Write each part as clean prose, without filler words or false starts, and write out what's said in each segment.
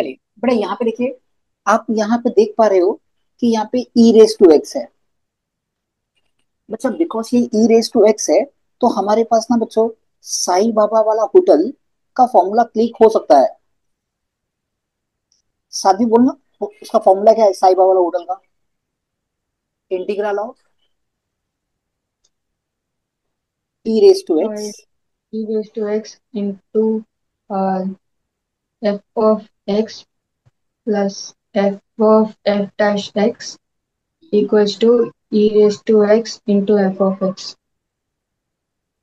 चलिए बड़ा यहाँ पे देखिए। आप यहाँ पे देख पा रहे हो कि यहाँ पे ई रेस टू एक्स है। बच्चा बिकॉज ये ई रेस टू एक्स है, तो हमारे पास ना बच्चों साईं बाबा वाला होटल का फॉर्मूला क्लिक हो सकता है। साथ भी बोलना, उसका फॉर्मूला क्या है साईं बाबा वाला होटल का? Integral of e raise to So x it's e raised to x into uh, f of x plus f of f dash x equals to e raised to x into f of x.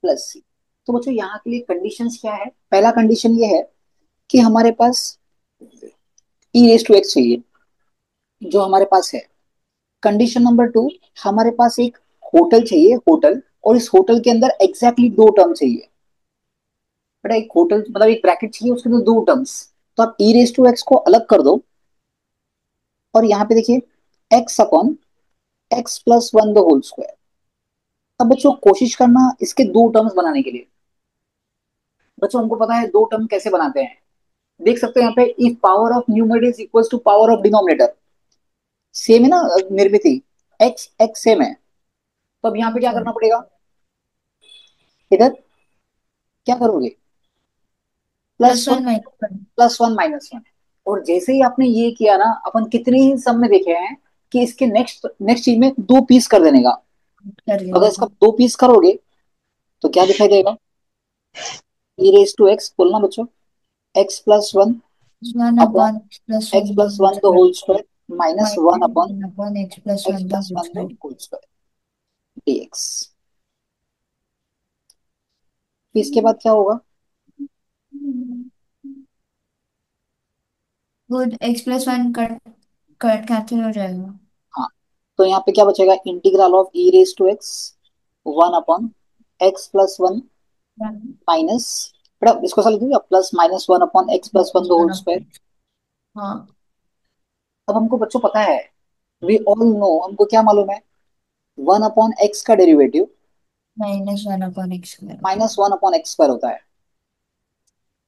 Plus c. तो बच्चों यहाँ के लिए conditions क्या है? पहला condition ये है कि हमारे पास ई रेस टू एक्स चाहिए, जो हमारे पास है। कंडीशन नंबर टू, हमारे पास एक होटल चाहिए, होटल। और इस होटल के अंदर एग्जैक्टली दो टर्म चाहिए। बेटा एक होटल मतलब एक ब्रैकेट चाहिए, उसके अंदर दो टर्म्स। तो आप ई रेस टू एक्स को अलग कर दो, और यहाँ पे देखिए x upon x plus one the whole square. अब बच्चों कोशिश करना इसके दो टर्म्स बनाने के लिए। बच्चों हमको पता है दो टर्म कैसे बनाते हैं। देख सकते हैं यहाँ पे, if power of numerator is equal to power of denominator. Same है ना निर्मिति? एक्स एक्स सेम है। तो अब यहाँ पे हाँ क्या सर। करना पड़ेगा? इधर क्या करोगे? Plus plus one, one minus one plus one minus one. और जैसे ही आपने ये किया ना, अपन कितने ही सम में देखे हैं कि इसके नेक्स्ट नेक्स्ट चीज में दो पीस कर देने का। कर अगर लेने इसका का। दो पीस करोगे तो क्या दिखाई देगा? ई रेस टू एक्स बोलना बच्चों, x plus one one upon upon x plus x one the plus whole one the square whole square minus one minus upon one upon x plus x one the plus whole one the square. Whole square dx. इसके बाद क्या होगा? Good, x plus one cut cut cancel हो जाएगा। हाँ, तो यहाँ पे क्या बचेगा? Integral of e raise to x one upon x plus one minus, बेटा इसको ऐसा लिख दूंगा, plus minus one upon x plus one minus the one whole of square. X. हाँ। अब हमको बच्चों पता है, वी ऑल नो, हमको क्या मालूम है? वन अपॉन एक्स का derivative minus one upon x square होता माइनस है। वन अपॉन एक्स स्क्वायर होता है।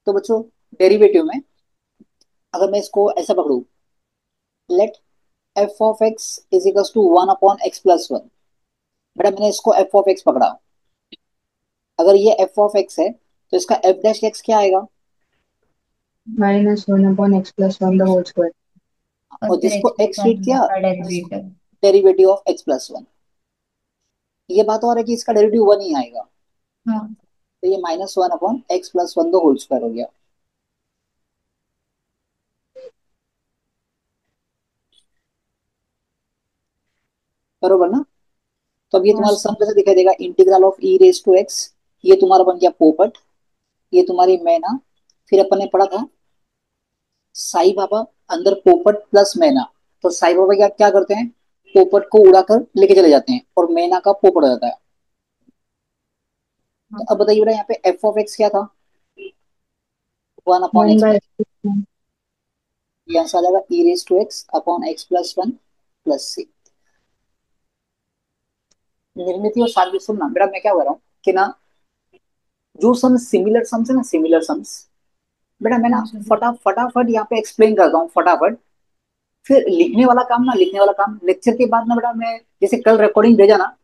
तो बच्चों डेरिवेटिव में अगर मैं इसको ऐसा पकड़ू, let f of x is equal to one upon x plus one. बेटा मैंने इसको एफ ऑफ एक्स पकड़ा। अगर ये एफ ऑफ एक्स है तो इसका एफ डैश एक्स क्या आएगा? Minus one upon x plus one the whole square. और और फिर एक्स जिसको प्लस एक्स रीड वन किया, का derivative. Derivative of x plus one. ये बात और है कि इसका डेरिवेटिव वन ही आएगा। हाँ। तो ये minus one upon x plus one the whole square हो गया। बरोबर ना? तो अब ये हाँ तुम्हारा सर। सम कैसे दिखाई देगा? Integral of e raise to x, ये तुम्हारा बन गया पोपट, ये तुम्हारी मैना। फिर अपन ने पढ़ा था साईं बाबा, अंदर पोपट प्लस मैना। तो साईं बाबा क्या क्या करते हैं? पोपट को उड़ाकर लेके चले जाते हैं और मैना का पोपट हो जाता है। तो हाँ। अब बताइए बेटा यहाँ पे एफ ऑफ एक्स क्या था? One upon one x by plus, ये आंसर आ जाएगा e raise to x upon x plus one plus c. निर्मित और सादगी सुनना बेटा, मैं क्या कह रहा हूँ कि ना, जो सम सिमिलर सम्स है ना, सिमिलर सम्स, बेटा मैं ना हाँ सर। फटाफट यहाँ पे एक्सप्लेन करता हूँ फटाफट। फिर लिखने वाला काम ना, लिखने वाला काम लेक्चर के बाद ना बेटा, मैं जैसे कल रिकॉर्डिंग भेजा ना,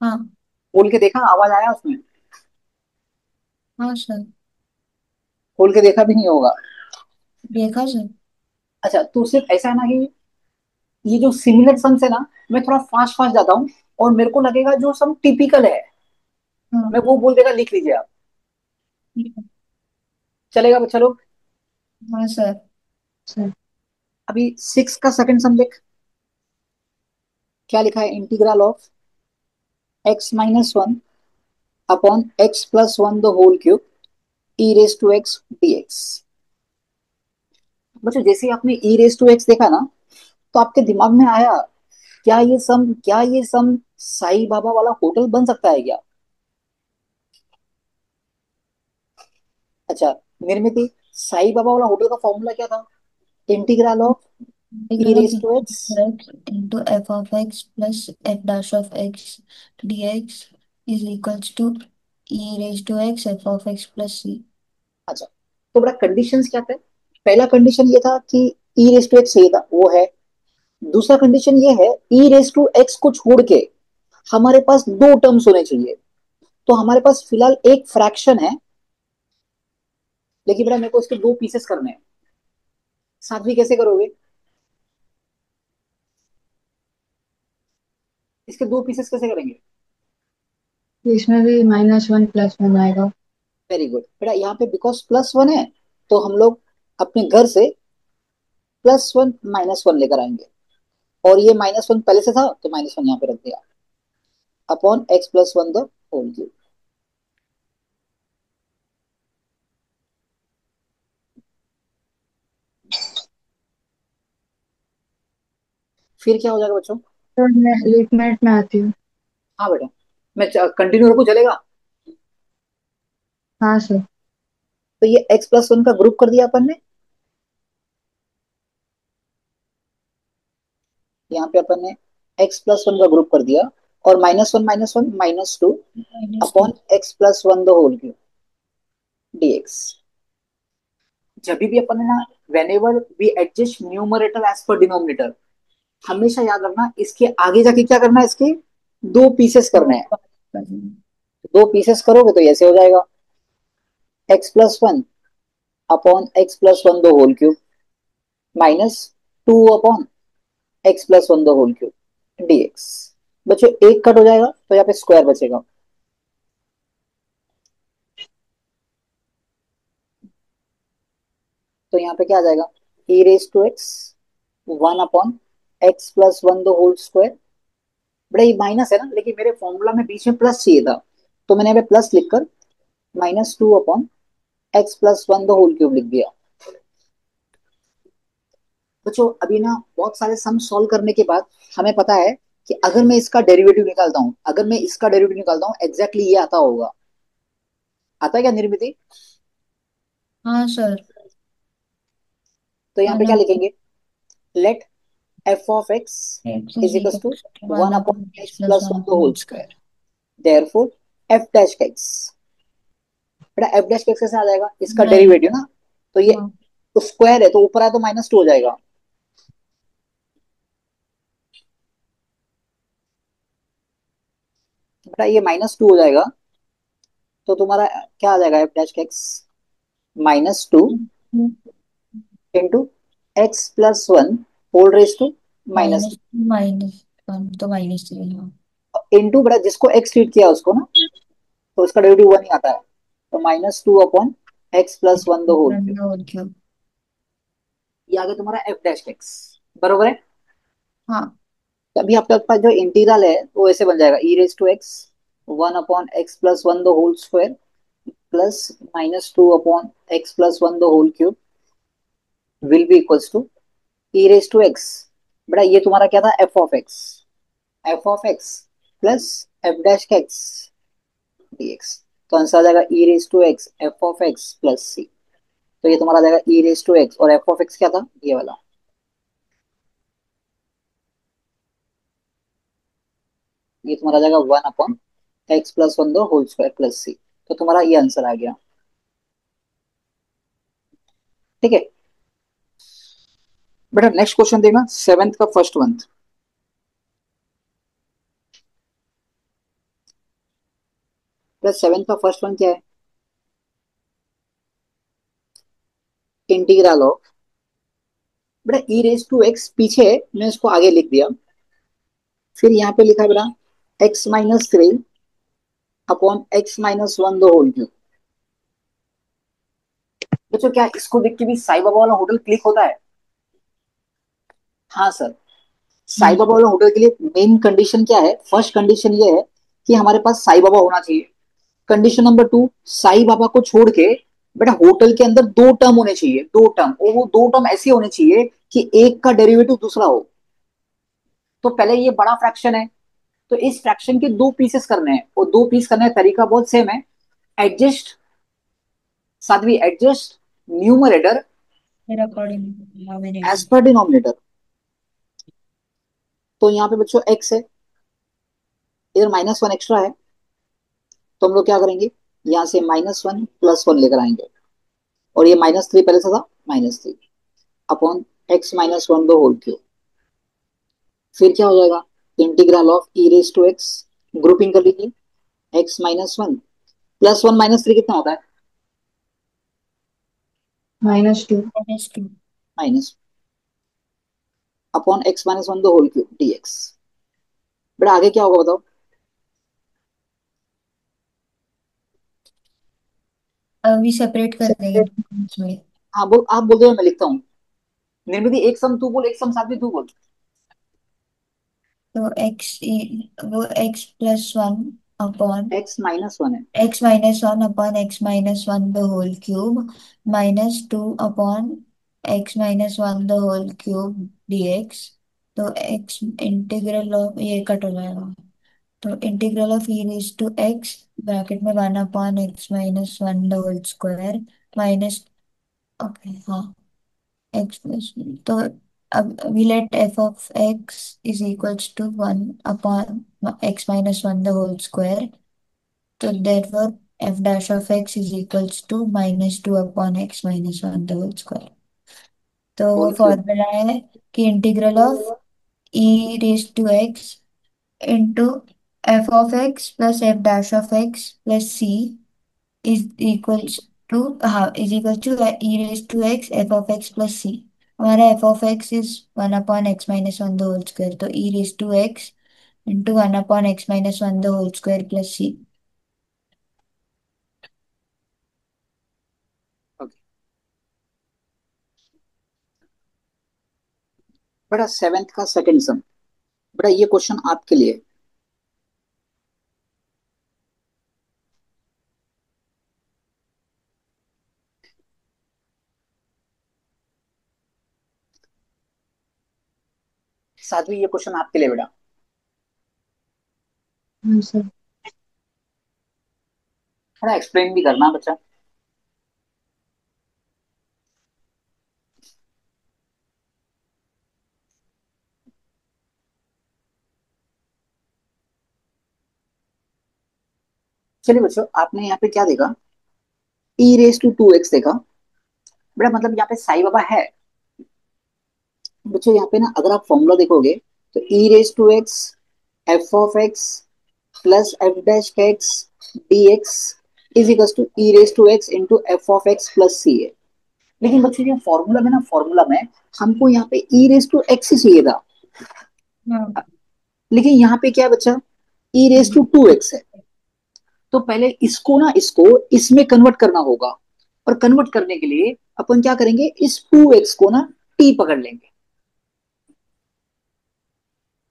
हाँ। खोल के देखा आवाज आया उसमें? हाँ सर। खोल के देखा भी नहीं होगा। देखा सर। अच्छा, तो सिर्फ ऐसा है ना कि ये जो सिमिलर सम्स है ना, मैं थोड़ा फास्ट फास्ट जाता हूँ, और मेरे को लगेगा जो सम टिपिकल है हाँ। मैं वो बोल देगा, लिख लीजिए आप। ठीक है। चलेगा बच्चा लोग? हाँ सर। सर। अभी सिक्स का सेकंड सम देख, क्या लिखा है? Integral of x minus one upon x plus one the whole cube e raise to x dx. बच्चों जैसे ही आपने ई रेस टू एक्स देखा ना, तो आपके दिमाग में आया, क्या ये सम साईं बाबा वाला होटल बन सकता है क्या? अच्छा निर्मित, साईं बाबा वाला होटल का फॉर्मूला क्या था? Integral of e integral of raise to x. x into f of x plus f dash of x dx is equals to e raised to x f of x plus c. अच्छा, तो बड़ा conditions क्या थे? पहला condition ये था कि ई raise to x चाहिए था, वो है। दूसरा कंडीशन ये है, ई रेस टू एक्स को छोड़ के हमारे पास दो टर्म्स होने चाहिए। तो हमारे पास फिलहाल एक फ्रैक्शन है, लेकिन बेटा मेरे को इसके दो पीसेस करने हैं। साथवी कैसे करोगे? इसके दो पीसेस कैसे करेंगे? इसमें भी -1 + 1 आएगा। वेरी गुड बेटा, यहाँ पे बिकॉज +1 है, तो हम लोग अपने घर से +1 -1 लेकर आएंगे। और ये -1 पहले से था, तो -1 यहाँ पे रख दिया, upon x+1 the whole cube. फिर क्या हो जाएगा बच्चों? तो मैं 1 मिनट में आती हूँ। हाँ बेटा, मैं कंटिन्यू रखूँ, चलेगा? हाँ सर। तो ये x+1 का ग्रुप कर दिया अपन ने। यहाँ पे अपन ने x+1 का ग्रुप कर दिया, और -1 -1 -2 -2। Upon x+1 the whole cube dx। जब भी अपन है ना, whenever we adjust numerator as per denominator, हमेशा याद रखना इसके आगे जाके क्या करना है, इसके दो पीसेस तो करने हैं। बात करेंगे। दो पीसेस करोगे तो ऐसे हो जाएगा, x+1 upon x+1 the whole cube -2 upon x+1 the whole cube dx। बच्चों एक कट हो जाएगा, तो यहाँ पे स्क्वायर बचेगा। तो यहाँ पे क्या आ जाएगा, e raise to x 1 upon x+1 the whole square. बड़ा ये माइनस है ना, लेकिन मेरे फॉर्मूला में बीच में प्लस चाहिए था, तो मैंने यहाँ पे प्लस लिखकर -2 upon x+1 the whole cube लिख दिया। बच्चों अभी ना बहुत सारे सम सॉल्व करने के बाद हमें पता है कि अगर मैं इसका डेरिवेटिव निकालता हूँ, अगर मैं इसका डेरिवेटिव निकालता हूँ, एग्जैक्टली ये आता होगा। आता है क्या निर्मिति? हाँ सर। तो यहाँ पे क्या वन लिखेंगे, let f of x is equal to one upon x plus one the whole square, therefore f dash x. बेटा एफ डैश एक्स कैसे आ जाएगा, इसका नहीं। डेरिवेटिव ना, तो ये हाँ। तो स्क्वायर है, तो ऊपर आए तो -2 हो जाएगा। बेटा ये -2 हो जाएगा, तो तुम्हारा क्या आ जाएगा, f dash x -2 into x+1 whole raise to minus -1 तो -3। हाँ। इंटू, बेटा जिसको x ट्रीट किया उसको ना, तो उसका डेरिवेटिव 1 ही आता है, तो -2 upon x+1 the whole cube. और क्यों। ये आ गया तुम्हारा एफ डैश एक्स, बरोबर है। हाँ। तो अभी आपके पास जो इंटीग्रल है वो ऐसे बन जाएगा, e raise to x 1 upon x+1 the whole square plus -2 upon x+1 the whole cube will be equals to e raise to x. बेटा ये तुम्हारा क्या था, f of x plus f dash x dx। तो answer आ जाएगा e raise to x f of x plus c. तो ये तुम्हारा आ जाएगा ई रेस टू एक्स, और एफ ऑफ एक्स क्या था, ये वाला। ये तुम्हारा आ जाएगा 1 upon x+1 the whole square plus c. तो तुम्हारा ये आंसर आ गया। ठीक है बेटा, नेक्स्ट क्वेश्चन देखना, सेवेंथ का फर्स्ट मंथ। प्लस सेवेंथ का फर्स्ट वन क्या है, इंटीग्रल ऑफ, बेटा ई रेस टू एक्स पीछे है, मैं इसको आगे लिख दिया। फिर यहाँ पे लिखा है बेटा x-3 upon x-1 the whole cube. बच्चों क्या इसको देख के भी साई बाबा वाला होटल क्लिक होता है? हाँ सर, साई बाबा वाला होटल के लिए मेन कंडीशन क्या है, फर्स्ट कंडीशन ये है कि हमारे पास साई बाबा होना चाहिए। कंडीशन नंबर 2, साई बाबा को छोड़ के बेटा होटल के अंदर दो टर्म होने चाहिए, दो टर्म, और वो दो टर्म ऐसी होने चाहिए कि एक का डेरिवेटिव दूसरा हो। तो पहले ये बड़ा फ्रैक्शन है, तो इस फ्रैक्शन के दो पीसेस करने हैं, और दो पीस करने का तरीका बहुत सेम है, एडजस्ट, साध्वी एडजस्ट न्यूमरेटर मेरा अकॉर्डिंग। हाँ मैंने। As per denominator. तो यहाँ पे बच्चों x है, इधर -1 एक्स्ट्रा है, तो हम लोग क्या करेंगे, यहाँ से -1 + 1 लेकर आएंगे, और ये -3 पहले से था, -3 upon x minus one the whole cube. फिर क्या हो जाएगा, integral of e raise to x, grouping कर लीजिए, x minus one plus one minus three कितना होता है, -2। -2। Minus upon x minus one the whole cube d x. बेटा आगे क्या होगा बताओ। अभी सेपरेट कर देंगे इसमें। हाँ बोल, आप बोल दो मैं लिखता हूँ। निर्मिति एक सम तू बोल, एक सम साथ भी तू बोल। तो वो x plus one upon x minus one है। x-1 upon x-1 the whole cube -2 upon x-1 the whole cube dx। तो x इंटीग्रल ऑफ ये कट हो जाएगा। तो integral of e raise to x bracket में 1 upon x-1 the whole square minus, okay हाँ, x plus, तो अब we let f of x is equals to 1 upon x-1 the whole square. तो therefore f dash of x is equals to -2 upon x minus 1 the whole square। तो वो whole cube. Formula है कि integral of e raise to x into f of x plus f dash of x plus c is equals to, हाँ, is equal to e raise to x f of x plus c। हमारा f of x is 1 upon x minus one the whole square, तो e raise to x into 1 upon x minus one the whole square plus c। Okay बेटा seventh का second सम, बेटा ये question आपके लिए। साथ ये क्वेश्चन आपके लिए बेटा। हाँ सर। थोड़ा एक्सप्लेन भी करना बच्चा। चलिए बच्चों, आपने यहाँ पे क्या देखा, ई रेस टू टू एक्स देखा। बेटा मतलब यहाँ पे साई बाबा है। बच्चों यहाँ पे ना अगर आप फॉर्मूला देखोगे तो e raise to x f of x plus f dash x d x is equal to e raise to x into f of x plus c है। लेकिन बच्चों ये फॉर्मूला में ना, फॉर्मूला में हमको यहाँ पे ई रेस टू एक्स ही चाहिए था, हाँ। लेकिन यहाँ पे क्या है बच्चा, ई रेस टू टू एक्स है। तो पहले इसको ना, इसको इसमें कन्वर्ट करना होगा, और कन्वर्ट करने के लिए अपन क्या करेंगे, इस टू एक्स को ना टी पकड़ लेंगे।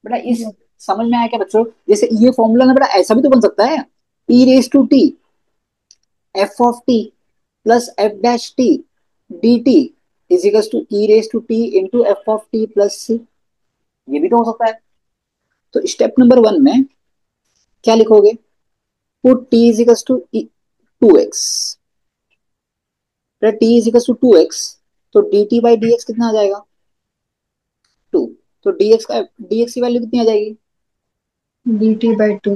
बेटा इस समझ में आया क्या बच्चों, जैसे ये फॉर्मूला ना बेटा ऐसा भी तो बन सकता है, e raise to t f of t plus f dash t d t is equal to e raise to t into f of t plus c. ये भी तो हो सकता है। तो स्टेप नंबर वन में क्या लिखोगे, put t is equal to two x, t is equal to two x, तो d t by d x कितना आ जाएगा, टू। तो डीएक्स की वैल्यू कितनी आ जाएगी, dt/2।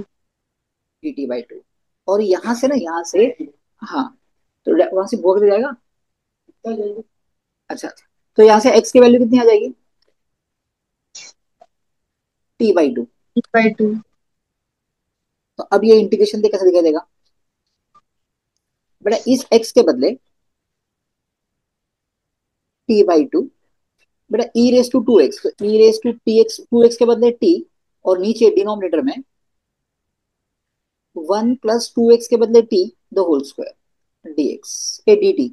D t by to. और यहाँ से ना, यहाँ से, हाँ, तो वहां से भोग दे जाएगा। अच्छा, तो यहाँ से एक्स की वैल्यू कितनी आ जाएगी, टी बाई टू। dt/2। तो अब ये इंटीग्रेशन दे कैसे दिखाई देगा, बेटा इस एक्स के बदले टी बाई टू, बेटा e raise to two x, तो e raise to t x, two x के बदले टी, और नीचे डिनोमिनेटर में वन प्लस टू एक्स के बदले t the whole square d x a d t.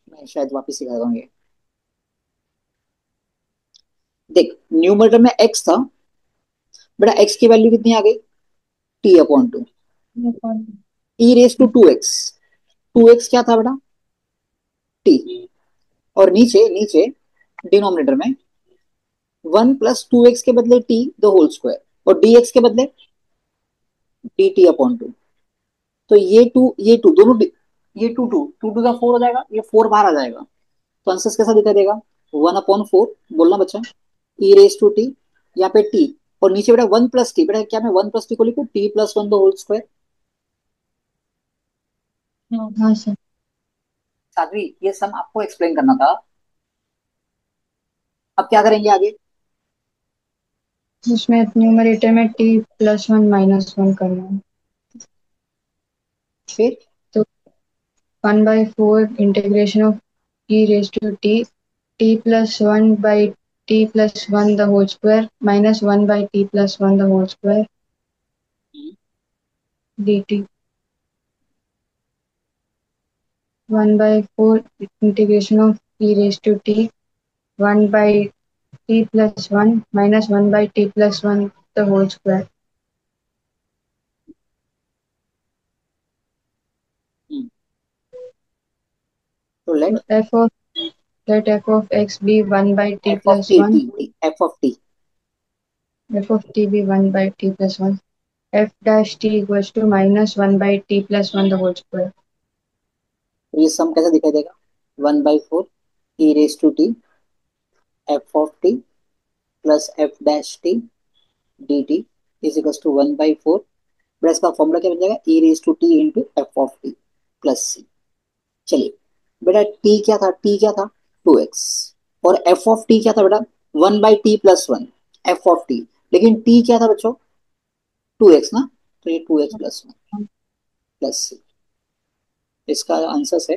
मैं शायद वापिस सिखा दूंगी। देख न्यूमरेटर में एक्स था, बेटा एक्स की वैल्यू कितनी आ गई, t upon two, e raise to two x, two x क्या था बेटा, टी, और नीचे नीचे डिनोमिनेटर में वन प्लस टू एक्स के बदले टी द होल स्क्वायर, और डी एक्स के बदले डी टी अपॉन टू। तो ये टू दोनों ये टू टू का फोर हो जाएगा, ये फोर बाहर आ जाएगा। तो आंसर कैसा दिखाई देगा, वन अपॉन फोर, बोलना बच्चा, ई रेस टू टी, यहाँ पे टी, और नीचे बेटा वन प्लस टी, बेटा क्या मैं वन प्लस टी को लिखूं, t plus one the whole square. हाँ सर। साध्वी ये सम आपको एक्सप्लेन करना था। अब क्या करेंगे आगे? उसमें न्यूमरेटर में t+1 - 1 करना है। फिर तो 1/4 integration of e raise to t+1/t+1 the whole square -1/t+1 the whole square dt। 1/4 integration of e raised to t 1/t+1 -1/t+1 the whole square। तो So let f of x be 1 by t F of plus T 1, T f of T. f of t be 1 by t plus 1, f dash t equals to -1 by t plus 1 the whole square। तो ये सम कैसे दिखाई देगा? 1/4 e raise to t f of t plus f dash t d t is equal to 1/4। बड़ा इसका formula क्या बन जाएगा? E raise to t into f of t plus c. चलिए बेटा, टी क्या था? टी क्या था? 2x। और एफ ऑफ टी क्या था बेटा? 1/t+1 F of T. लेकिन टी क्या था बच्चों? 2x ना। तो ये 2x+1 प्लस सी। इसका आंसर है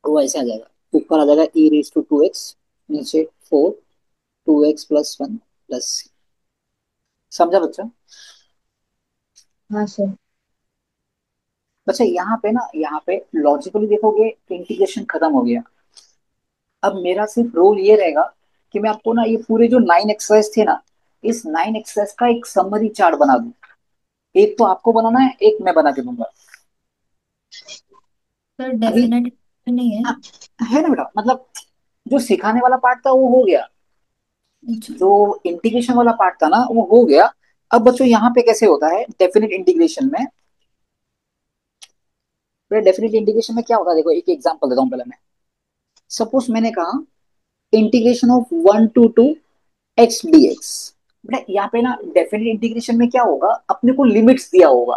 वो ऐसे आ जाएगा। ऊपर आ जाएगा ई रेस टू 2x, नीचे 4, 2x+1 प्लस सी। समझा बच्चा? हाँ सर। बच्चा यहाँ पे ना, यहाँ पे लॉजिकली देखोगे इंटीग्रेशन खत्म हो गया। अब मेरा सिर्फ रोल ये रहेगा कि मैं आपको ना ये पूरे जो 9 एक्सरसाइज थे ना, इस 9 एक्सरसाइज का एक समरी चार्ट बना दूं। एक तो आपको बनाना है, एक मैं बना के दूंगा। सर अभी डेफिनेट नहीं है। हाँ, है ना बेटा, मतलब जो सिखाने वाला पार्ट था वो हो गया, अच्छा। जो इंटीग्रेशन वाला पार्ट था ना वो हो गया। अब बच्चों यहाँ पे कैसे होता है डेफिनेट इंटीग्रेशन में? डेफिनेट इंटीग्रेशन में क्या होता है देखो, एक एग्जांपल देता हूँ पहले मैं। सपोज मैंने कहा integration of 1 to 2 x dx। बेटा यहाँ पे ना डेफिनेट इंटीग्रेशन में क्या होगा, अपने को लिमिट्स दिया होगा।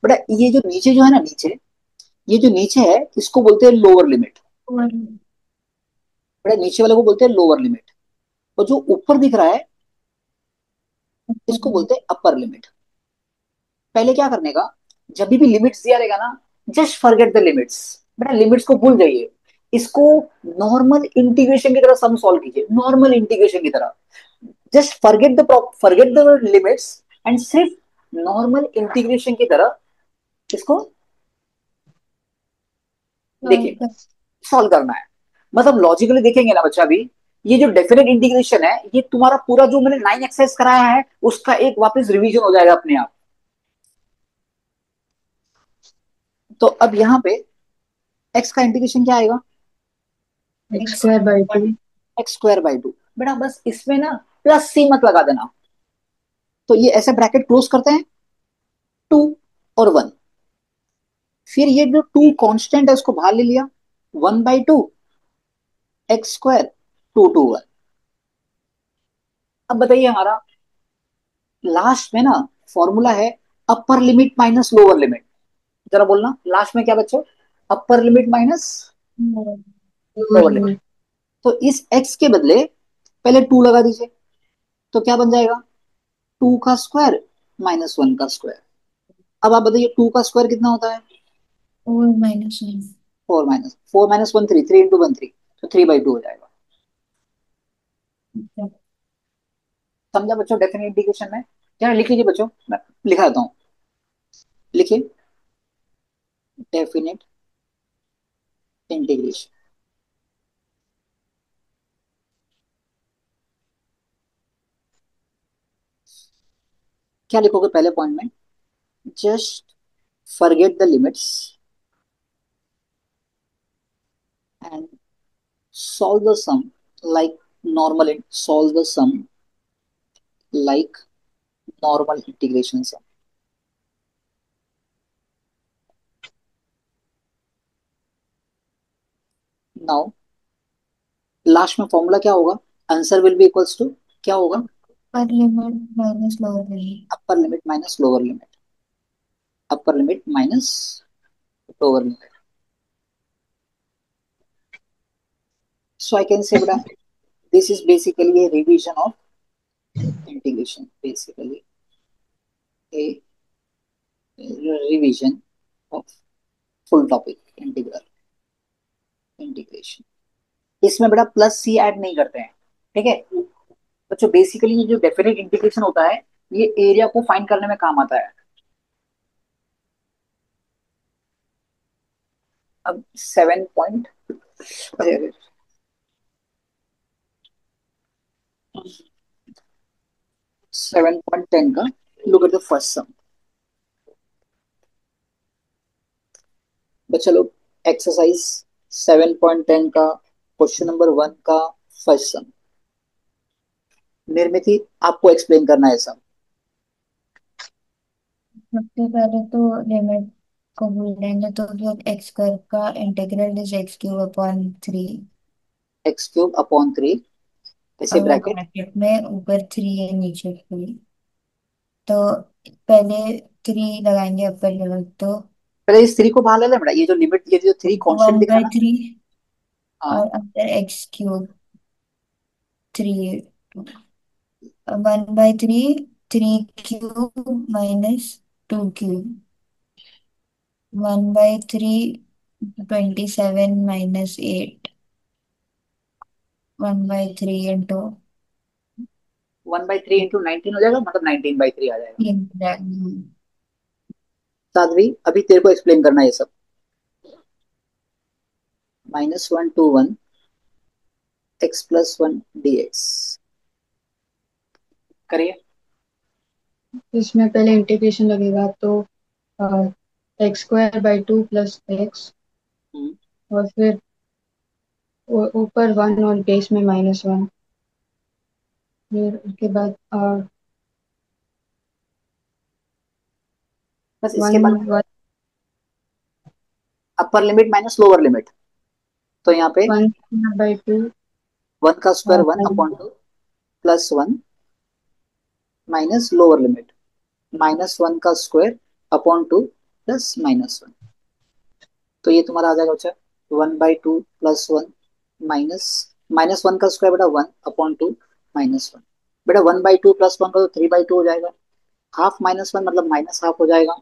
बेटा ये जो नीचे जो है ना, नीचे ये जो नीचे है इसको बोलते हैं लोअर लिमिट। और बेटा नीचे वाले को बोलते हैं लोअर लिमिट, और जो ऊपर दिख रहा है इसको बोलते हैं अपर लिमिट। पहले क्या करने का, जब भी लिमिट्स दिया रहेगा ना, जस्ट फॉरगेट द लिमिट्स। बेटा लिमिट्स को भूल जाइए, इसको नॉर्मल इंटीग्रेशन की तरह सम सॉल्व कीजिए, नॉर्मल इंटीग्रेशन की तरह। Just forget the limits and सिर्फ नॉर्मल इंटीग्रेशन की तरह इसको देखिए सॉल्व करना है। मतलब लॉजिकली देखेंगे ना बच्चा, अभी ये जो डेफिनेट इंटीग्रेशन है, ये तुम्हारा पूरा जो मैंने 9 एक्सरसाइज कराया है उसका एक वापस रिवीजन हो जाएगा अपने आप। तो अब यहाँ पे एक्स का इंटीग्रेशन क्या आएगा? x x. square by 2। x² by 2। बेटा बस इसमें ना प्लस सी मत लगा देना। तो ये ऐसे ब्रैकेट क्लोज करते हैं, 2 और 1। फिर ये जो 2 कांस्टेंट है उसको बाहर ले लिया, 1/2 x² 2 to 1। अब बताइए हमारा लास्ट में ना फॉर्मूला है अपर लिमिट माइनस लोअर लिमिट। जरा बोलना लास्ट में क्या बच्चों? अपर limit minus lower lower limit. limit। तो इस x के बदले पहले 2 लगा दीजिए, तो क्या बन जाएगा? 2 का स्क्वायर -1 का स्क्वायर। अब आप बताइए 2 का स्क्वायर कितना होता है? 4 - 1। 4 - 1 3, 3 × 1 3, तो 3/2 हो जाएगा। समझा बच्चों डेफिनेट इंटीग्रेशन में? क्या लिख लीजिए बच्चों, मैं लिखा देता हूँ। लिखिए डेफिनेट इंटीग्रेशन। क्या लिखोगे पहले पॉइंट में? Just forget the limits and solve the sum like solve the sum like normal integration sum। Now last में फॉर्मूला क्या होगा? Answer will be equals to क्या होगा? Upper limit minus lower limit. Upper limit minus lower limit, upper limit minus lower limit. So I can say beta, this is basically a revision of integration. Basically a revision of full topic integral integration. इसमें बेटा plus सी add नहीं करते हैं. ठीक है. तो basically जो definite integration होता है ये एरिया को फाइंड करने में काम आता है. अब 7 7.10 का लुक एट द फर्स्ट सम. तो चलो एक्सरसाइज 7.10 का क्वेश्चन नंबर 1 का फर्स्ट सम. निर्मिति आपको एक्सप्लेन करना है सब. सबसे पहले तो लिमिट को भूल लेंगे तो फिर एक्स स्क्वायर का integral is x cube upon 3. x³ upon 3 ऐसे और वो ब्रैकेट. ब्रैकेट में ऊपर 3 है नीचे 3. तो पहले 3 लगाएंगे अपर लिमिट तो पहले इस 3 को बाहर ले लें बेटा. ये जो लिमिट ये जो 3 कांस्टेंट वन दिखा बाई ना. थ्री हाँ. और अंदर x cube 3. 1/3 3 cube minus 2 cube. 1/3 27 minus 8. 1/3 into 1/3 into 19 हो जाएगा मतलब 19/3 आ जाएगा. 3. साध्वी अभी तेरे को एक्सप्लेन करना है ये सब. -1 to 1 x+1 dx करिए. इसमें पहले इंटीग्रेशन लगेगा तो x²/2 प्लस एक्स हम्म. और फिर ऊपर 1 और बेस में -1. फिर उसके बाद बस इसके वन बाद वन अपर लिमिट माइनस लोअर लिमिट. तो यहाँ पे 1/2 1 का स्क्वायर 1/2 +1 माइनस लोअर लिमिट -1 का स्क्वायर अपॉन 2 प्लस -1. तो ये तुम्हारा आ जाएगा बच्चा 1/2 +1 माइनस -1 का स्क्वायर बेटा 1/2 -1. बेटा 1/2 +1 का तो 3/2 हो जाएगा. हाफ -1 मतलब -हाफ हो जाएगा.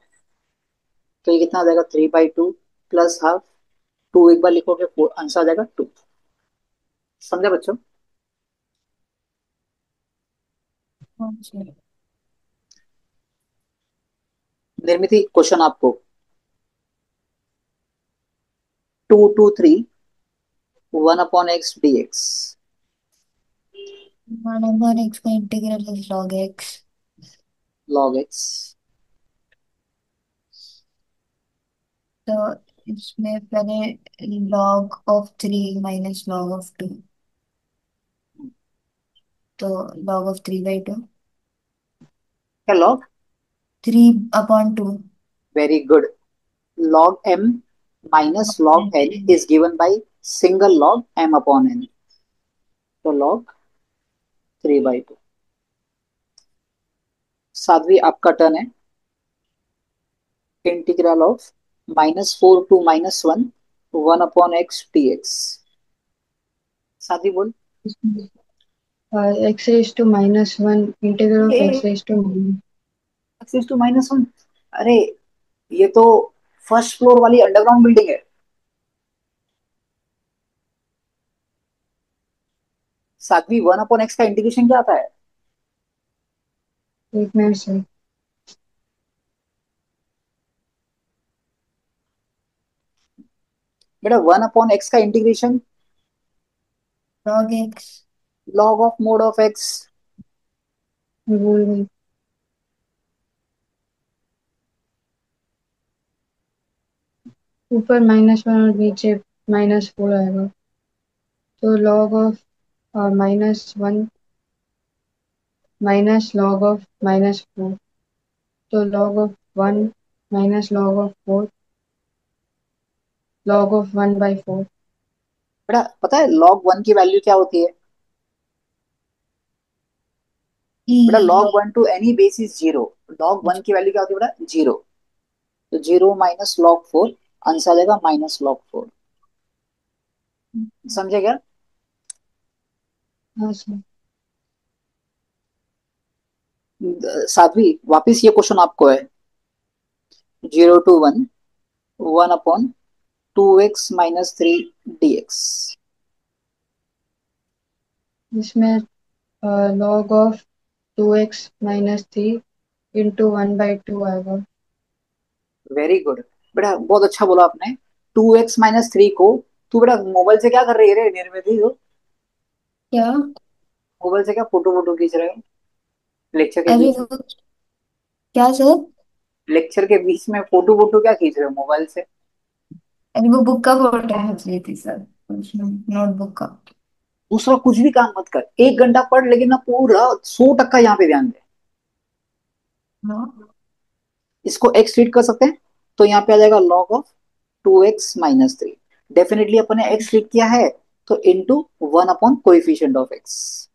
तो ये कितना आ जाएगा 3/2 प्लस हाफ. 2 एक बार लिखोगे आंसर आ जाएगा 2. समझा बच्चों. निर्मिति क्वेश्चन आपको 2 to 3 1/x dx. 1/x का integral is log x. log x. तो इसमें पहले log of 3 minus log of 2. तो लॉग ऑफ 3/2. क्या log. 3/2. Very good. log m minus log n is given by single log m/n. तो log 3/2. Sadhvi आपका turn है. Integral of -4 to -1 1/x dx. Sadhvi बोल. x⁻⁻1 integral of ये x⁻⁻1. x⁻⁻1. अरे ये तो फर्स्ट फ्लोर वाली अंडरग्राउंड बिल्डिंग है. साध्वी 1/x का इंटीग्रेशन क्या आता है. एक मिनट से बेटा 1/x का integration log x. log of mode of x. भूल गई. ऊपर -1 और नीचे -4 आएगा तो log of -1 minus log of -4. तो log of 1 minus log of 4 log of 1/4. बेटा पता है log 1 की वैल्यू क्या होती है. ई बेटा log log 1 to any base is 0. log 1 की वैल्यू क्या होती है बेटा 0. तो 0 माइनस log 4 आंसर आ जाएगा -log 4। समझे क्या? हाँ सर। साध्वी, वापिस ये क्वेश्चन आपको है। 0 to 1, 1/2x - 3 dx। इसमें log ऑफ 2x - 3 इंटू 1/2 आएगा। वेरी गुड बेटा, बहुत अच्छा बोला आपने। 2x - 3 को तू बेटा मोबाइल से क्या कर रही है रे निर्मित? क्या? मोबाइल से क्या फोटो वोटो खींच रहे हो लेक्चर के अरे बीच में? वो, क्या सर? लेक्चर के बीच में फोटो वोटो क्या खींच रहे हो मोबाइल से? अरे वो बुक का फोटो खींच रही थी सर, नोटबुक का। दूसरा कुछ भी काम मत कर, 1 घंटा पढ़, लेकिन ना पूरा 100% यहाँ पे ध्यान दे। हाँ। इसको एक्स ट्रीट कर सकते हैं, तो यहाँ पे आ जाएगा log of 2x - 3। डेफिनेटली अपन ने एक्स ट्रीट किया है, तो इंटू 1/कोएफिशिएंट of x.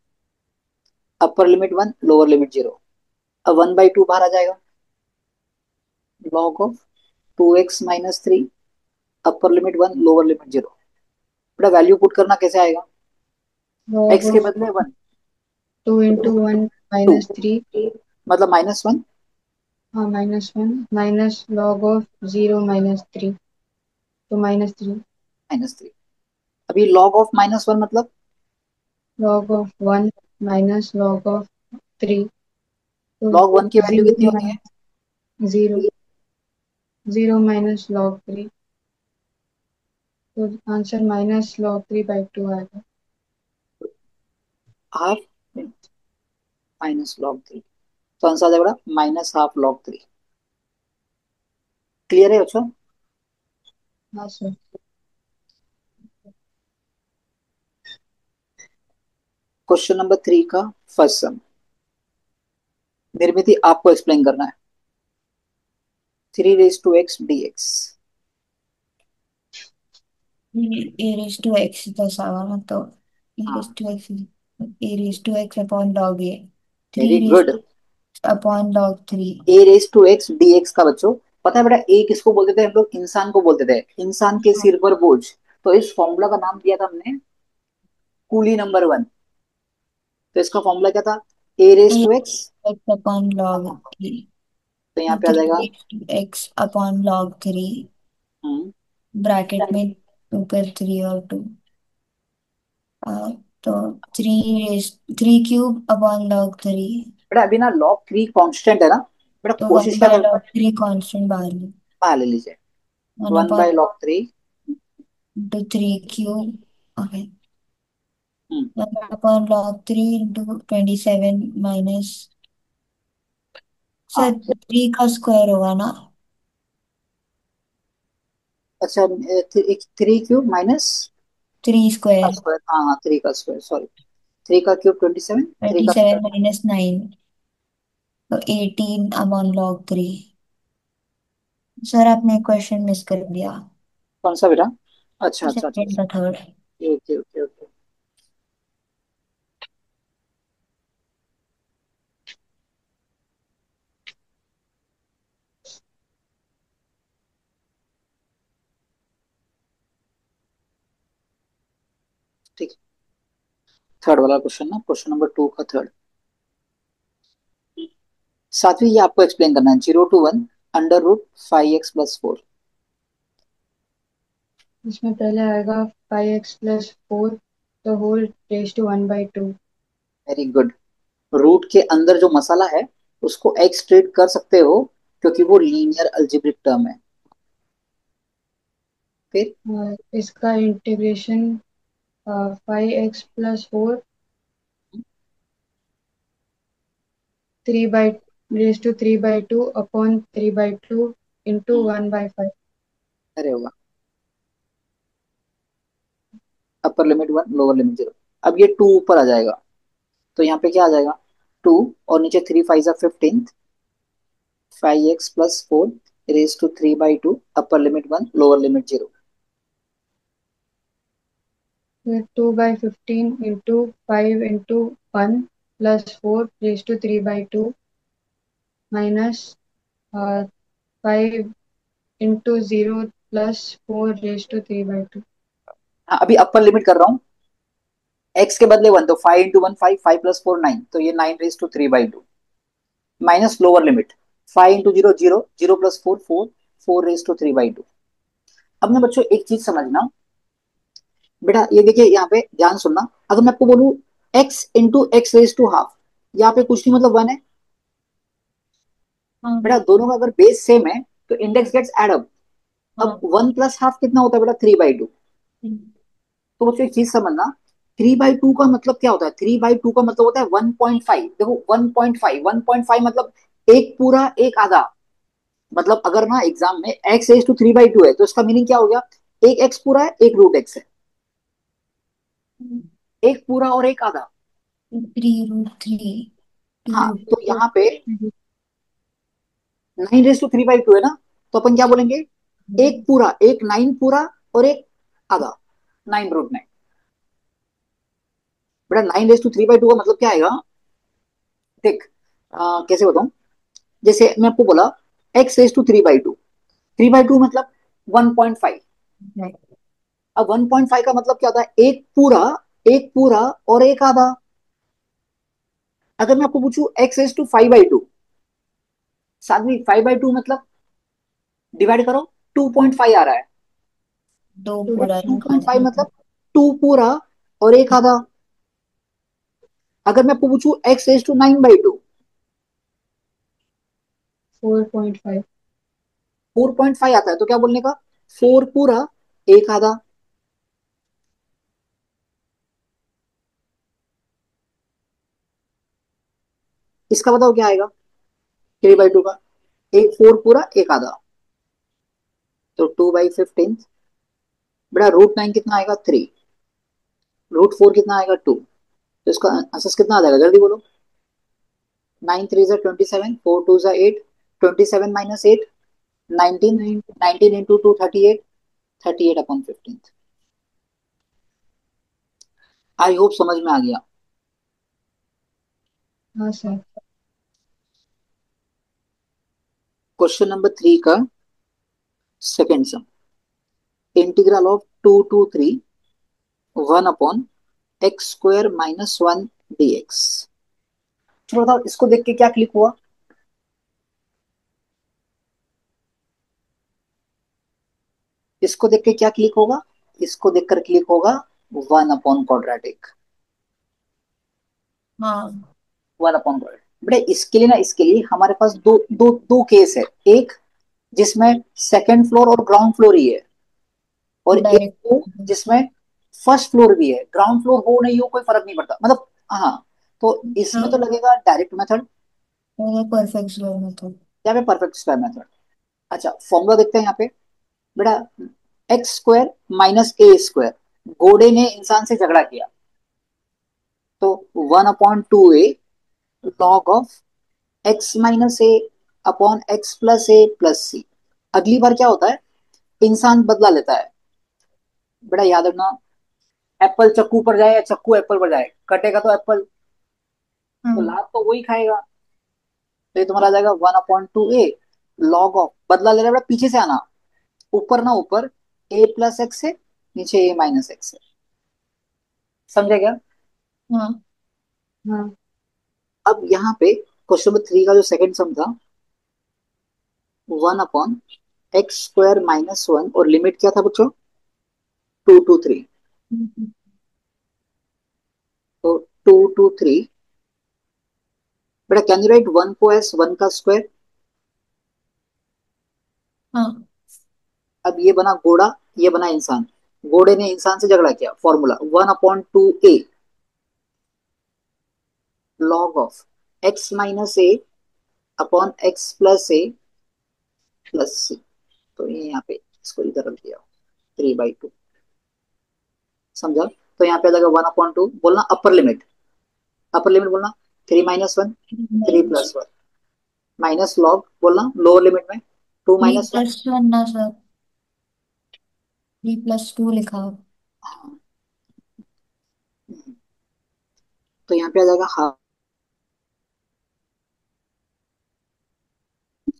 Upper limit 1, lower limit 0। अब 1/2 बाहर आ जाएगा। log of 2x - 3, upper limit 1, lower limit 0। बेटा वैल्यू पुट करना कैसे आएगा? log एक्स के ऑफ बदले 1, 2 इंटू 1 2, -3। मतलब -1, हाँ -1 माइनस log ऑफ 0 - 3, तो -3। -3। अभी log ऑफ -1 मतलब log of 1 minus log of 3, तो log 1 की वैल्यू कितनी 0 होती है? माइनस 0, 0 माइनस log 3, तो आंसर -log 3/2 आएगा। हाफ -log 3, तो आंसर आ जाएगा -1/2 log 3। क्लियर है बच्चों? हाँ सर। क्वेश्चन नंबर 3 का फर्स्ट सम, निर्मिति आपको एक्सप्लेन करना है। 3 raised to x dx। A raise to x दस आवा ना, तो ए रेस हाँ, to x, a raise to x upon log a, three very raise good. Two upon log 3। a raised to x dx का बच्चों पता है बेटा, ए किसको बोलते थे हम लोग? इंसान को बोलते थे, इंसान के सिर पर बोझ। तो इस फॉर्मूला का नाम दिया था हमने कूली नंबर 1। तो इसका फॉर्मूला क्या था? A raise a to x, x upon log a, तो यहाँ पे आ थ्री जाएगा raise to x upon log 3, hmm, bracket में ऊपर 3 और 2, तो 3 क्यूब अपॉन लॉग 3, बेटा अभी ना log 3 कांस्टेंट है ना। बेटा तो कोशिश वन क्या बाय करना, लॉग 3 कॉन्स्टेंट बाहर ली, बाहर ले लीजिए। One 1/log 3। Into 3 cube, okay, hmm, 1/log 3 into 27 minus, sir हाँ। 3 का स्क्वायर होगा ना? अच्छा, 3 क्यूब थ्री का स्क्वायर, स्क्वायर, हाँ हाँ, 3 का स्क्वायर, सॉरी। 3 का क्यूब 27, थ्री ट्वेंटी का सेवन स्क्वायर माइनस नाइन, तो 18/log 3। सर आपने क्वेश्चन मिस कर दिया, कौन सा बेटा? अच्छा अच्छा अच्छा सेकेंड अच्छा। का थर्ड। Okay okay okay. ठीक। थर्ड वाला क्वेश्चन ना, क्वेश्चन नंबर 2 का थर्ड। साथी ये आपको एक्सप्लेन करना है। 0 to 1, √5x + 4। इसमें पहले आएगा 5x + 4 the whole raise to 1/2। Very good. Root के अंदर जो मसाला है उसको एक्स ट्रीट कर सकते हो, क्योंकि वो लीनियर अलजेब्रिक टर्म है। फिर इसका इंटीग्रेशन 5x + 4 3/2 अपॉन 3/2 इंटू हम्म, 1/5। अरे होगा अपर लिमिट 1, लोअर लिमिट 0। अब ये 2 ऊपर आ जाएगा, तो यहाँ पे क्या आ जाएगा? 2, और नीचे 3 5 15, 5x + 4 raised to 3/2, upper limit 1, lower limit 0। फिर 2/15 into 5 into 1 plus 4 raise to 3/2 minus 5 into 0 plus 4^3/2। हाँ, अभी अपर लिमिट कर रहा हूँ। एक्स के बदले वन, तो 5 × 1 5, 5 + 4 9, तो ये 9^3/2 माइनस लोअर लिमिट 5 × 0 0, 0 + 4 4, 4^3/2। अब ना बच्चों एक चीज समझना, बेटा ये देखिए यहाँ पे ध्यान सुनना, अगर मैं आपको बोलूं x × x⁻², यहाँ पे कुछ नहीं मतलब 1 है। हाँ बेटा दोनों का अगर बेस सेम है तो इंडेक्स गेट्स एड अप। अब हाँ। 1 + ½ कितना होता है बेटा? 3/2। तो बच्चों एक चीज समझना, 3/2 का मतलब क्या होता है? 3/2 का मतलब होता है 1.5। देखो 1.5, 1.5 मतलब एक पूरा एक आधा। मतलब अगर ना एग्जाम में x⁻³ है तो इसका मीनिंग क्या हो गया? एक x पूरा है, एक √x है। एक पूरा और एक आधा। 3√3, टू हाँ, रूट तो यहाँ पे 9^3/2 है ना, तो अपन क्या बोलेंगे? एक पूरा, एक 9 पूरा और एक आधा, 9√9। बेटा 9^3/2 का मतलब क्या आएगा? देख, कैसे बताऊं? जैसे मैं आपको बोला x⁻³ 3/2 मतलब 1.5। अब 1.5 का मतलब क्या होता है? एक पूरा, एक पूरा और एक आधा। अगर मैं आपको पूछूं x⁻5/2, सादवी 5/2 मतलब डिवाइड करो, 2.5 आ रहा है। दो बट पूरा टू एक पॉइंट आधा। फाइव मतलब टू पूरा और एक आधा। अगर मैं आपको पूछूं x⁻9/2, 4.5। 4.5 आता है, तो क्या बोलने का? 4 पूरा एक आधा। इसका बताओ क्या आएगा? 3/2 का एक 4 पूरा एक आधा, तो 2/15। बड़ा √9 कितना आएगा? 3। √4 कितना आएगा? 2। तो इसका आंसर कितना आ जाएगा? जल्दी बोलो। 9 3 = 27, 4 2 8, 27 - 8 19, 9। 19 × 2 38, 38/15। आई होप समझ में आ गया। हाँ सर। क्वेश्चन नंबर 3 का second sum, integral of 2 to 3 1/x² - 1 dx। चलो बताओ, इसको देख के क्या क्लिक हुआ? इसको देख के क्या क्लिक होगा? इसको देखकर क्लिक होगा 1/quadratic। हाँ। 1/quadratic। बड़े इसके लिए ना, इसके लिए हमारे पास दो दो दो केस है। एक जिसमें सेकंड फ्लोर और ग्राउंड फ्लोर ही है, और एक डायरेक्ट। वो जिसमें फर्स्ट फ्लोर भी है। ग्राउंड फ्लोर हो नहीं हो कोई फर्क नहीं पड़ता, मतलब हाँ। तो इसमें तो हाँ, लगेगा direct method, perfect square method. या फिर परफेक्ट स्क्वायर मेथड। अच्छा, फॉर्मूला देखते हैं यहाँ पे। बेटा x² - a², घोड़े ने इंसान से झगड़ा किया, तो 1/2a log of x - a/x + a + c। अगली बार क्या होता है? इंसान बदला लेता है। बेटा याद रखना, एप्पल चक्कू पर जाए या चक्कू एप्पल पर जाए, कटेगा तो एप्पल, तो हाँ लाभ तो वही खाएगा। तो ये तुम्हारा आ जाएगा 1/2a log ऑफ, बदला ले रहा है बेटा, पीछे से आना, ऊपर ना ऊपर, a + x है, नीचे a - x है। समझे क्या? हाँ हाँ अब यहाँ पे क्वेश्चन नंबर 3 का जो सेकंड सम था, 1/x² - 1, और लिमिट क्या था बच्चों? 2 to 3। तो 2 to 3, बेटा कैन यू राइट 1 को एस 1 का स्क्वायर? हाँ। अब ये बना घोड़ा, ये बना इंसान। घोड़े ने इंसान से झगड़ा किया, formula 1/2a log of x - a/x + a + c। तो ये यहाँ पे इसको इधर रख दिया, 3/2। समझा? तो यहाँ पे आ जाएगा 1/2, बोलना अपर लिमिट, अपर लिमिट बोलना 3 - 1, 3 + 1, माइनस लॉग बोलना लोअर लिमिट में 2 - 1। 3+1 ना सर, 3+2 लिखा हो। हाँ, तो यहाँ पे आ जाएगा हाफ।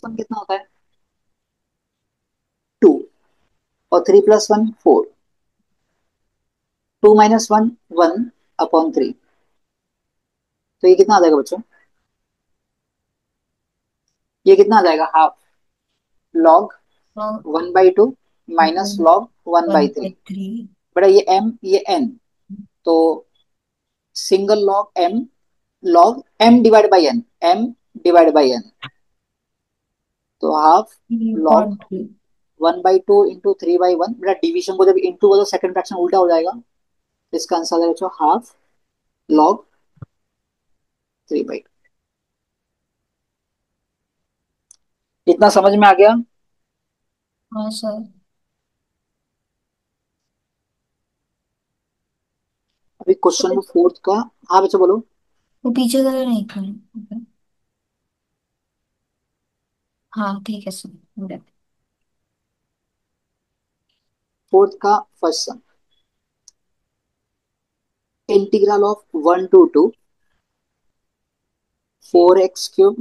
कितना होता है? 2। और 3 + 1 4, 2 - 1 1/3। तो ये कितना आ जाएगा बच्चों? ये कितना आ जाएगा? Half log log 1/2 minus log one one by by three three बेटा ये m ये n, तो single log m divide by n, तो हाफ लॉग 3.3। 1/2 इंटू 3/1। बेटा डिवीजन को जब इंटू करो सेकंड फ्रैक्शन उल्टा हो जाएगा। इसका आंसर है बच्चों हाफ लॉग 3/2। इतना समझ में आ गया? हाँ सर। अभी क्वेश्चन में फोर्थ का। हाँ बच्चों बोलो। वो पीछे कलर नहीं करना। हाँ ठीक है सर, हो जाता फोर्थ का first sum, integral of 1 to 2 4x³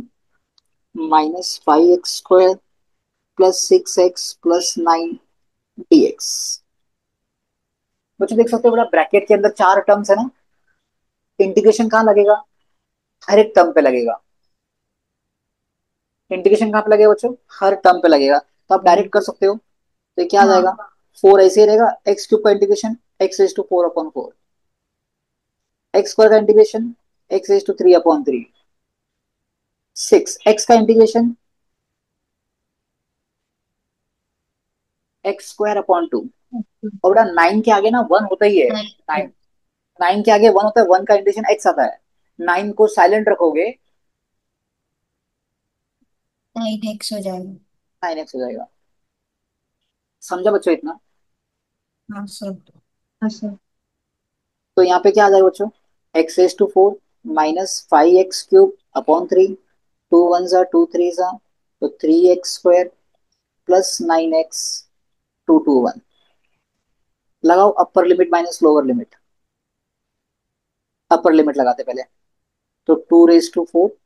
-5x² +6x + 9 dx। बच्चों देख सकते हो बेटा ब्रैकेट के अंदर चार टर्म्स है ना। इंटीग्रेशन कहाँ लगेगा? हर एक टर्म पे लगेगा। इंटीग्रेशन कहाँ पे लगेगा बच्चों? हर टर्म पे लगेगा। तो आप डायरेक्ट कर सकते हो। तो ये क्या आ हाँ। जाएगा? 4 ऐसे ही रहेगा, x³ का इंटीग्रेशन x⁴/4, x² का इंटीग्रेशन x�3/3, 6x का इंटीग्रेशन x²/2। है। और बेटा 9 के आगे ना 1 होता ही है। 9 9 के आगे 1 होता है, 1 का इंटीग्रेशन x आता है। 9 को साइलेंट रखोगे 9x हो जाएगा। 9x हो जाएगा। समझा बच्चों इतना? हाँ सर। हाँ सर। तो यहाँ पे क्या आ जाएगा बच्चों? x⁴ -5x³ 2 1 * 2 3 तो 3x² +9x 2 2 1। लगाओ अपर limit minus lower limit. Upper limit लगाते पहले। तो 2⁴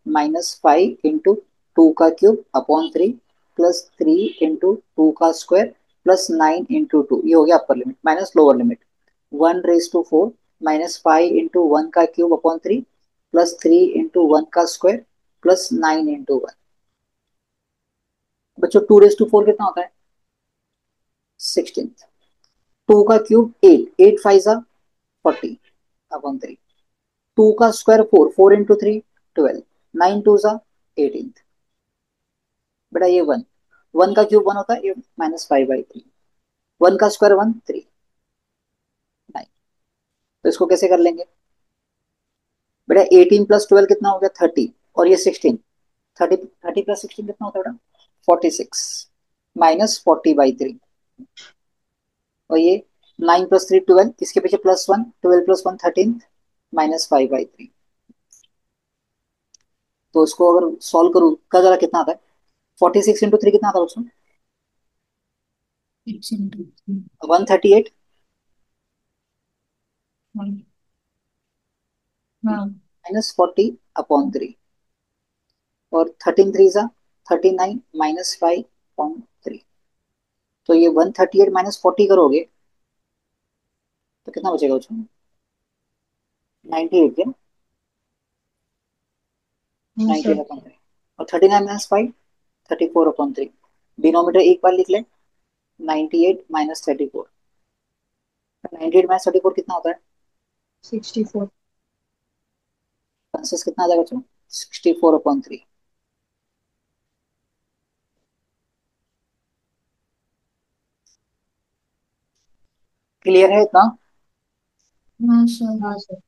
-5 × 2 का क्यूब/3 +3 × 2 का स्क्वायर +9 × 2, ये हो गया अपर लिमिट माइनस लोअर लिमिट। 1⁴ -5 × 1 का क्यूब/3 +3 × 1 का स्क्वायर +9 × 1। बच्चों 2⁴ कितना होता है? 16। 2 का क्यूब 8, 8 5 = 40/3। 2 का स्क्वायर 4, 4 × 3 12, 9 2 = 18। बेटा ये 1, 1 का क्यूब 1 होता है, ये -5/3। 1 का स्क्वायर 1 3 9। तो इसको कैसे कर लेंगे? बेटा 18 + 12 कितना हो गया? 30। और ये 16, 30 + 16 कितना होता है बेटा? 46 -40/3। और ये 9 + 3 12, इसके पीछे +1, 12 + 1 13 -5/3। तो इसको अगर सॉल्व करूँ का जरा कितना आता है? 46 × 3 कितना आता है बच्चों? 6 × 3। 138 हाँ। -40/3। और 13 3 = 39 -5/3। तो ये 138 -40 करोगे तो कितना बचेगा उसमें? 98 क्या? हाँ ninety sir. Eight upon three और 39 - 5 34/3। डिनोमीटर एक बार लिख ले। 98 - 34। 98 - 34 कितना होता है? 64। आंसर कितना आ जाएगा बच्चों? 64/3। क्लियर है इतना? हाँ सर। हाँ सर।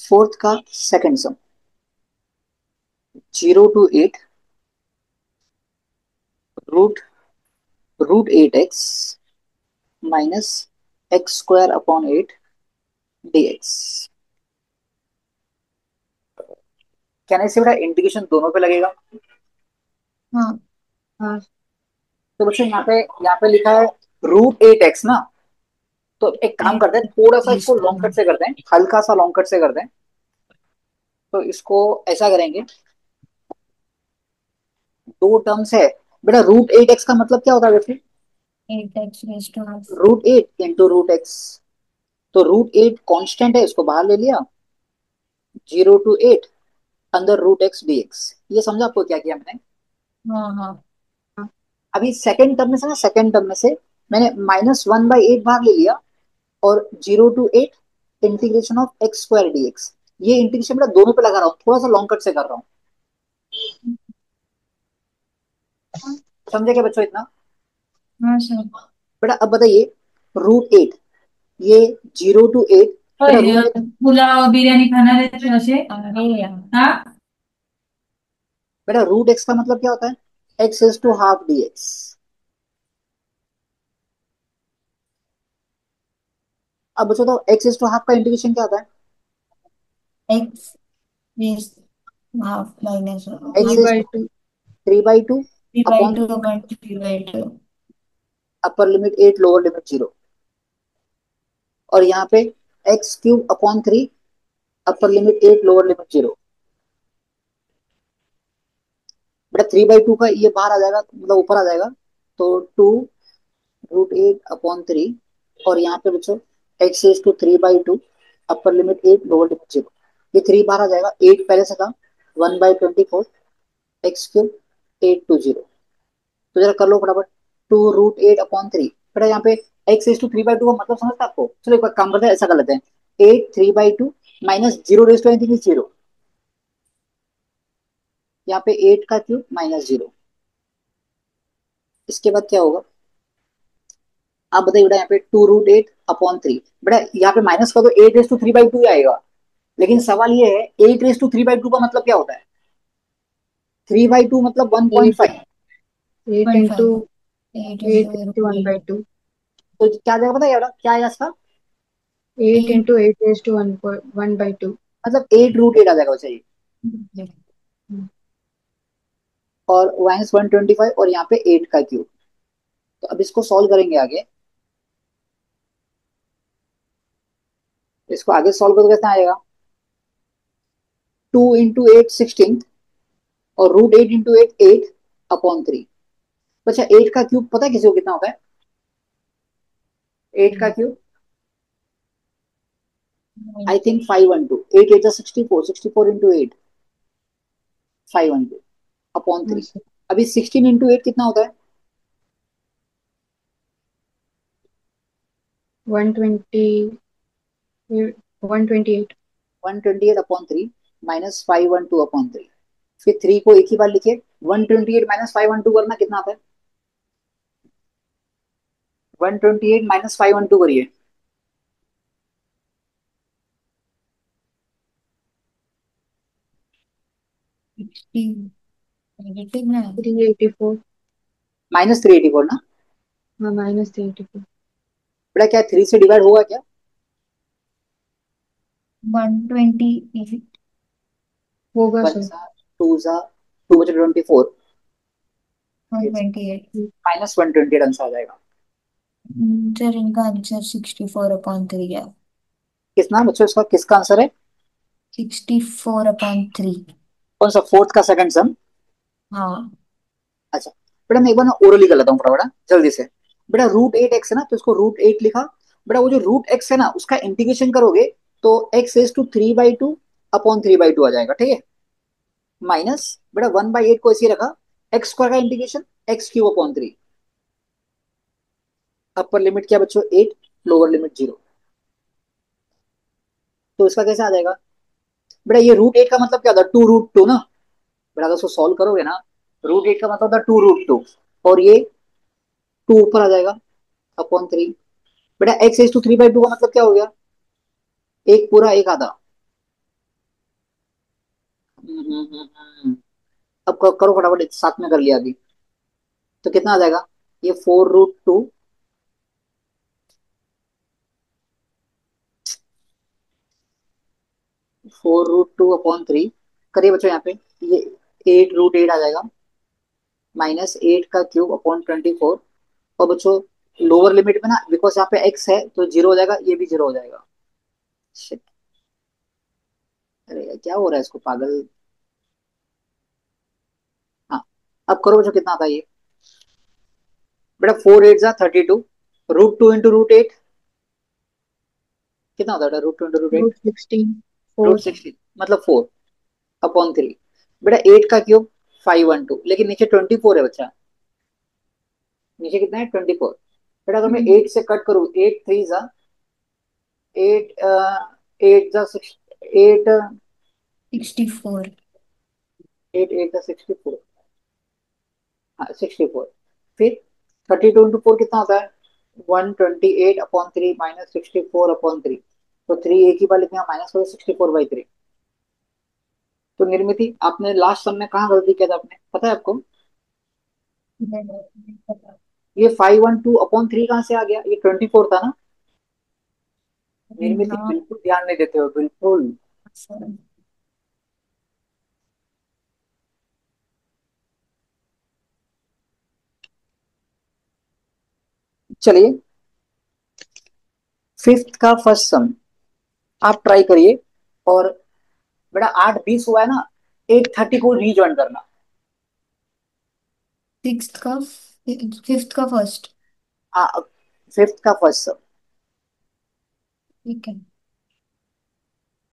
फोर्थ का second sum, 0 to 8 root √8x -x² / 8 dx। कहने से बेटा इंटीग्रेशन दोनों पे लगेगा। हाँ। हाँ। तो बच्चों यहाँ पे लिखा है √8x ना। तो एक काम करते हैं, थोड़ा सा इसको लॉन्ग कट से करते हैं, हल्का सा लॉन्ग कट से करते हैं। तो इसको ऐसा करेंगे दो टर्म्स है बेटा। रूट एट एक्स का मतलब क्या होता है बेटे? 8x raised to half. Root eight into root x. तो रूट एट कॉन्स्टेंट है, इसको बाहर ले लिया, 0 to 8 अंदर रूट एक्स डी एक्स। ये समझा आपको क्या किया मैंने? हाँ हाँ। अभी सेकंड टर्म में से ना, सेकंड टर्म में से मैंने -1/8 भाग ले लिया, और 0 to 8 integration of x square d x. ये इंटीग्रेशन बेटा दोनों पे लगा रहा हूँ, थोड़ा सा लॉन्ग कट से कर रहा हूँ। समझे क्या बच्चों इतना? हाँ सर। बेटा अब बताइए, रूट एट, ये 0 to 8, बेटा रूट एट, पुलाव बिरयानी खाना रहते हो ऐसे? अरे यार हाँ। बेटा रूट एक्स का मतलब क्या होता है? X is to half d x. अब बच्चों तो एक्स इज टू हाफ का इंटीग्रेशन क्या होता है? x raised half minus x three half. Is by two two 3/2 3 by upon 2 upon 3 by 2. Upper limit 8 lower limit 0, और यहाँ पे x³ upon 3 upper limit 8 lower limit 0। बेटा 3/2 का ये बाहर आ जाएगा, मतलब ऊपर आ जाएगा, तो 2 √8/3, और यहाँ पे बच्चों x⁻³ अपर लिमिट 8 लोअर लिमिट 0। ये 3 बाहर आ जाएगा, 8 पहले से था, 1/24 x³ 8 to 0। तो जरा कर लो फटाफट, 2 √8/3। बेटा यहाँ पे x⁻³ का मतलब समझता है आपको? चलो एक बार काम करते हैं, ऐसा कर लेते हैं, 8 3/2 माइनस 0 यहाँ पे 8 का क्यूब -0। इसके बाद क्या होगा? आप बताइए बेटा, यहाँ पे 2 √8/3। बेटा यहाँ पे माइनस का तो 8⁻³ ही आएगा, लेकिन सवाल ये है 8⁻³ का मतलब क्या होता है? 3/2 मतलब one point eight five eight into 0.5. 8 एट into into one by two तो क्या आ जाएगा पता है बेटा, क्या आएगा इसका? 8 into 8 raise to 1 by two. मतलब 8 √8 आ जाएगा, चाहिए। और -125, और यहाँ पे 8 का क्यूब। तो अब इसको सॉल्व करेंगे आगे, इसको आगे सॉल्व करोगे कितना आएगा? 2 × 8 16, और √8 × 8 8/3। अच्छा 8 का क्यूब पता है किसी को कितना होता है? 8 का क्यूब आई थिंक 512, 8 8 64, 64 × 8 512/3। अभी 16 × 8 कितना होता है? 128। 128/3 -512/3। फिर 3 को एक ही बार लिखे, 128 -512 करना कितना आता है? 128 -512 करिए। 60 नेगेटिव ना. 384। -384 ना? हाँ, -384 बेटा क्या 3 से डिवाइड होगा क्या? 120. होगा वन सर। सा, टू सा, 2 बचे 24, 128. -128 आंसर आ जाएगा। सर इनका आंसर 64/3 है. कितना बच्चों इसका, किसका आंसर है? 64/3. कौन सा, फोर्थ का सेकंड सम? हाँ. अच्छा बेटा मैं एक बार ना ओरली कर लेता हूँ फटाफट, जल्दी से। बेटा √8 x है ना, तो इसको √8 लिखा। बेटा वो जो √x है ना, उसका इंटीग्रेशन करोगे तो x⁻³ 3/2/3 आ जाएगा, ठीक है। माइनस, बेटा 1/8 को इसी रखा, x² का इंटीग्रेशन x³/3। अपर लिमिट क्या बच्चों 8, लोअर लिमिट 0। तो इसका कैसे आ जाएगा? बेटा ये √8 का मतलब क्या होता है? 2 √2 ना। बेटा अगर उसको सॉल्व करोगे ना, √8 का मतलब होता है 2 √2, और ये 2 ऊपर आ जाएगा अपॉन 3। बेटा x⁻³ का मतलब क्या हो गया? एक पूरा एक आधा। हम्म, हम्म, हम्म, हम्म। अब करो फटाफट, साथ में कर लिया अभी। तो कितना आ जाएगा? ये 4 √2, 4 √2/3। करिए बच्चों यहाँ पे, ये 8 √8 आ जाएगा, -8 का क्यूब/24। और बच्चों लोअर लिमिट में ना, बिकॉज यहाँ पे x है तो 0 हो जाएगा, ये भी 0 हो जाएगा। Shit, अरे यार, क्या हो रहा है इसको, पागल। हाँ, अब करो जो कितना आता है ये। बेटा 4 8 जा 32, √2 × √8 कितना होता है? √2 × √8 √16 रूट 4 सिक्सटीन मतलब 4/3। बेटा 8 का क्यूब 512, लेकिन नीचे 24 है बच्चा। नीचे कितना है? 24। बेटा अगर मैं 8 से कट करूँ, 8 3 जा 8, 8 जा 6, 8 64। 8 8 जा 64। हाँ 64। फिर 32 × 4 कितना होता है? 128/3 -64/3। तो 3 एक ही बार लिखना, माइनस करो 64/3। तो निर्मिति आपने लास्ट सम में कहाँ गलती किया था? आपने पता है आपको? ये 512/3 कहाँ से आ गया? ये 24 था ना। निर्मिति हाँ बिल्कुल ध्यान नहीं देते हो, बिल्कुल। सर। चलिए फिफ्थ का फर्स्ट सम आप ट्राई करिए। और बेटा 8 20 हुआ है ना, 8 30 को रीजॉइन करना। सिक्स्थ का, फिफ्थ का फर्स्ट। फिफ्थ का फर्स्ट सम। ठीक है।